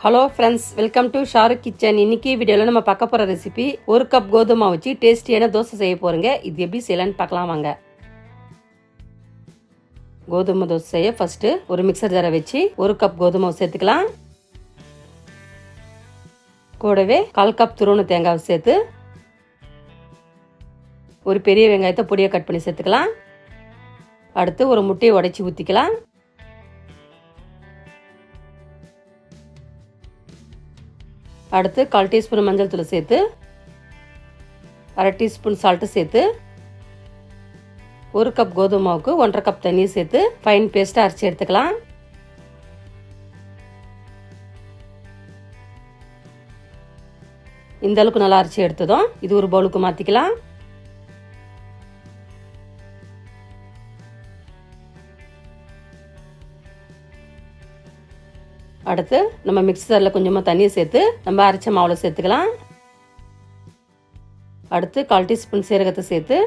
Hello friends, welcome to Shahrukh kitchen. இன்னைக்கு வீடியோவில் நம்ம பார்க்க போகிற ரெசிபி 1 கப் கோதுமை வச்சு டேஸ்டியான தோசை செய்ய போகிறோங்க. இது எப்படி செய்யலான்னு பார்க்கலாம் வாங்க. கோதுமை தோசை செய்ய ஃபர்ஸ்ட்டு ஒரு மிக்சர் ஜாரை வச்சு 1 கப் கோதுமை சேர்த்துக்கலாம். கூடவே 1/4 கப் துருவன தேங்காய் சேர்த்து ஒரு பெரிய வெங்காயத்தை பொடியை கட் பண்ணி சேர்த்துக்கலாம். அடுத்து ஒரு முட்டையை உடைச்சி ஊற்றிக்கலாம். அடுத்து 1/4 டீஸ்பூன் மஞ்சள் தூள் சேர்த்து 1/2 டீஸ்பூன் சால்ட்டு சேர்த்து 1 கப் கோதுமை மாவுக்கு 1/2 கப் தண்ணி சேர்த்து ஃபைன் பேஸ்ட்டாக அரைச்சி எடுத்துக்கலாம். இந்த அளவுக்கு நல்லா அரைச்சி எடுத்ததும் இது ஒரு பவுலுக்கு மாற்றிக்கலாம். அடுத்து நம்ம மிக்சரில் கொஞ்சமாக தண்ணியை சேர்த்து நம்ம அரைச்ச மாவில் சேர்த்துக்கலாம். அடுத்து 1/4 டீஸ்பூன் சீரகத்தை சேர்த்து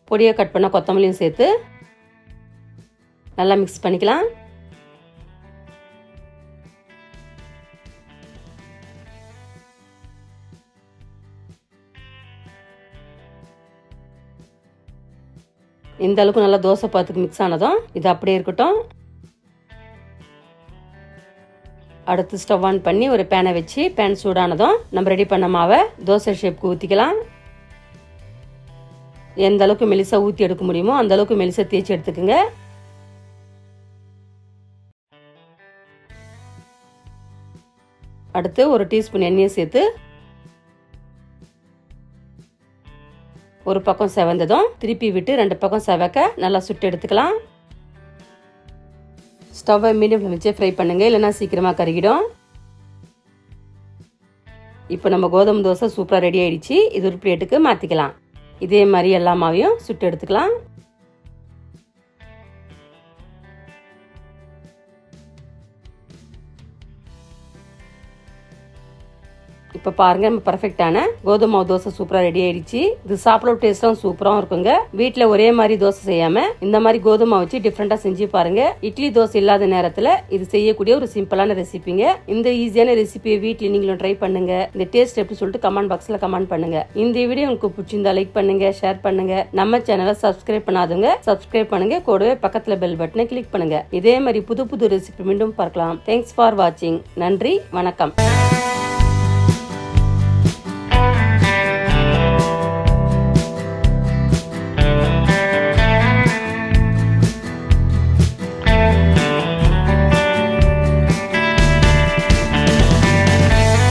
பொடியை கட் பண்ண கொத்தமல்லியும் சேர்த்து நல்லா மிக்ஸ் பண்ணிக்கலாம். இந்த அளவுக்கு நல்லா தோசை பாத்துக்கு மிக்ஸ் ஆனதும் இது அப்படியே இருக்கட்டும். அடுத்து ஸ்டவ் ஆன் பண்ணி ஒரு பேனை வச்சு பேன் சூடானதும் நம்ம ரெடி பண்ண மாவை தோசை ஷேப்க்கு ஊற்றிக்கலாம். எந்த அளவுக்கு மெலிசா ஊற்றி எடுக்க முடியுமோ அந்த அளவுக்கு மெலிசா தேய்ச்சி எடுத்துக்கோங்க. அடுத்து ஒரு டீஸ்பூன் எண்ணெயை சேர்த்து ஒரு பக்கம் செவந்ததும் திருப்பி விட்டு 2 பக்கம் செவக்க நல்லா சுட்டு எடுத்துக்கலாம். ஸ்டவ்வை மீடியம் வச்சு ஃப்ரை பண்ணுங்க, இல்லைன்னா சீக்கிரமா கருகிடும். இப்போ நம்ம கோதுமை தோசை சூப்பராக ரெடி ஆயிடுச்சு. இது ஒரு பிளேட்டுக்கு மாற்றிக்கலாம். இதே மாதிரி எல்லா மாவையும் சுட்டு எடுத்துக்கலாம். இப்போ பாருங்க, நம்ம பர்ஃபெக்டான கோதுமை மாவு தோசை சூப்பராக ரெடி ஆயிடுச்சு. இது சாப்பிட டேஸ்ட்டும் சூப்பராகவும் இருக்குங்க. வீட்டில் ஒரே மாதிரி தோசை செய்யாம இந்த மாதிரி கோதுமை வச்சு டிஃப்ரெண்டாக செஞ்சு பாருங்க. இட்லி தோசை இல்லாத நேரத்தில் இது செய்யக்கூடிய ஒரு சிம்பிளான ரெசிபிங்க. இந்த ஈஸியான ரெசிபியை வீட்டில் நீங்களும் ட்ரை பண்ணுங்க. இந்த டேஸ்ட் எப்படி சொல்லிட்டு கமெண்ட் பாக்ஸில் கமெண்ட் பண்ணுங்க. இந்த வீடியோ உங்களுக்கு பிடிச்சிருந்தா லைக் பண்ணுங்க, ஷேர் பண்ணுங்க. நம்ம சேனலை சப்ஸ்கிரைப் பண்ணாதவங்க சப்ஸ்கிரைப் பண்ணுங்க. கூடவே பக்கத்தில் பெல் பட்டனை கிளிக் பண்ணுங்க. இதே மாதிரி புது புது ரெசிபி மீண்டும் பார்க்கலாம். தேங்க்ஸ் ஃபார் வாட்சிங். நன்றி, வணக்கம்.